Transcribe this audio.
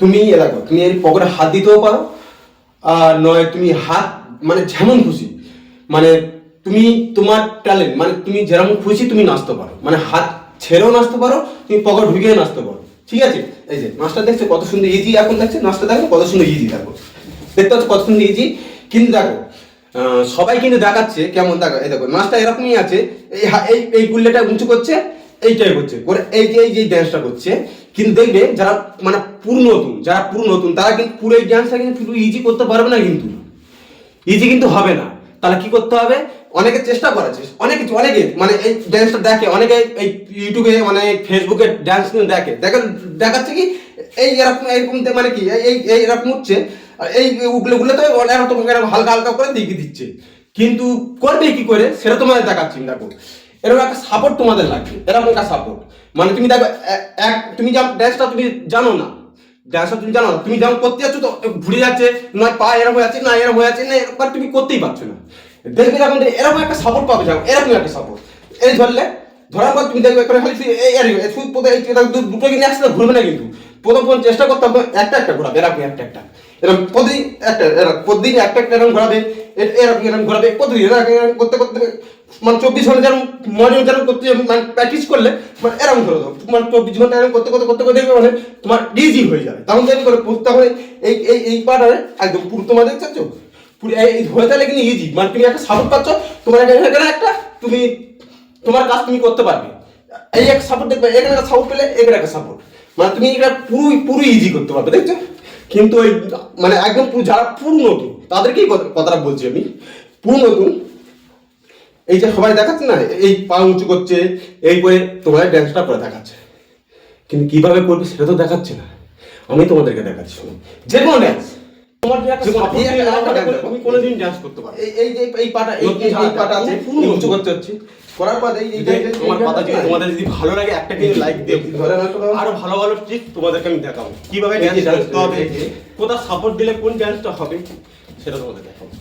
তুমি দেখো, তুমি এই পকেটে হাত দিতেও পারো, আর নয় তুমি হাত মানে যেমন খুশি, মানে তুমি তোমার ট্যালেন্ট, মানে তুমি যেরকম খুশি তুমি নাচতে পারো, মানে হাত ছেড়েও নাচতে পারো, তুমি পকেট ঢুকিয়ে নাচতে পারো, ঠিক আছে? এই যে নাচটা দেখছো কত সুন্দর ইজি, এখন দেখছো নাচটা দেখো কত সুন্দর ইজি, দেখো দেখতে পাচ্ছ কত সুন্দর ইজি। কিন্তু দেখো সবাই কিন্তু দেখাচ্ছে কেমন, দেখো এই দেখো নাচটা এরকমই আছে, এই এই গুল্লেটা উঁচু করছে, এইটাই করছে করে এই যে ড্যান্সটা করছে। কিন্তু দেখবে যারা মানে পুরো নতুন তারা কিন্তু পুরো এই ড্যান্সটা কিন্তু পুরো ইজি করতে পারবে না, কিন্তু ইজি কিন্তু হবে না। তাহলে কি করতে হবে? অনেকে চেষ্টা করেছে, অনেকে মানে এই ড্যান্সটা দেখে, অনেকে এই ইউটিউবে মানে ফেসবুকে ড্যান্স কিন্তু দেখাচ্ছে কি এই এরকম এরকম মানে কি এই এরকম হচ্ছে, আর এই উগলে তো তোমাকে হালকা হালকা করে দেখিয়ে দিচ্ছে, কিন্তু করবে কি করে সেটা তোমাদের দেখাচ্ছি। দেখো এরকম একটা সাপোর্ট তোমাদের লাগবে, এরকম একটা সাপোর্ট, মানে তুমি দেখো তুমি ড্যান্সটা তুমি জানো না, তুমি জানো না, তুমি যেমন করতে যাচ্ছ তো ঘুরে যাচ্ছে, নয় পা এরকম হয়ে যাচ্ছে, না এরকম হয়ে যাচ্ছে, না এরকম তুমি করতেই পারছো না। দেখবে যখন এরকম একটা সাপোর্ট পাবে, যাও এরকম একটা সাপোর্ট, এই ধরার পর তুমি দেখবে খালি দুটো কিন্তু একসাথে ঘুরবে না, কিন্তু প্রথম চেষ্টা করতে হবে একটা ঘোরাবে, এরকম একটা এরকম প্রতিদিন প্রতিদিন একটা এরকম ঘোরাবে, এরকম ঘোরাবে প্রতিদিন এরকম করতে করতে, মানে 24 ঘন্টা যেরকম মর্নিং যেরকম করতে মানে প্র্যাকটিস করলে মানে এরকম ধরো মানে 24 ঘন্টা এরকম করতে করতে করতে করতে দেখবে মানে তোমার ইজি হয়ে যাবে। তখন দেখবে করে তখন এই পার্টারে একদম পুরো তোমার দেখছো পুরো এই হয়ে গেলে কিন্তু ইজি, মানে তুমি একটা সাপোর্ট পাচ্ছ, তোমার এখানে একটা তুমি তোমার কাজ তুমি করতে পারবে। এই একটা সাপোর্ট দেখবে, এখানে একটা সাপোর্ট পেলে এখানে একটা সাপোর্ট, মানে তুমি এটা পুরো ইজি করতে পারবে, দেখছো? কিন্তু ওই মানে একদম যারা পুরো নতুন তাদেরকেই কথাটা বলছি আমি, পুরো নতুন এই যে সবাই দেখাচ্ছে না এই পা উঁচু করছে, এই করে তোমার ড্যান্সটা করে দেখাচ্ছে, কিন্তু কিভাবে করবে সেটা তো দেখাচ্ছে না, আমি তোমাদেরকে দেখাচ্ছি। যে কোনো ড্যান্স তোমার তুমি কোনোদিন ড্যান্স করতে পারো, এই যে এই পাটা এই পাটা আছে পুরো উঁচু করতে হচ্ছে, করার পর এই আমার পাতা যদি তোমাদের যদি ভালো লাগে একটা কিন্তু লাইক দিয়ে আরো ভালো ভালো ট্রিক তোমাদেরকে আমি দেখাবো কিভাবে ড্যান্স করতে হবে, কোথাও সাপোর্ট দিলে কোন ড্যান্সটা হবে সেটা তোমাদের দেখাবো।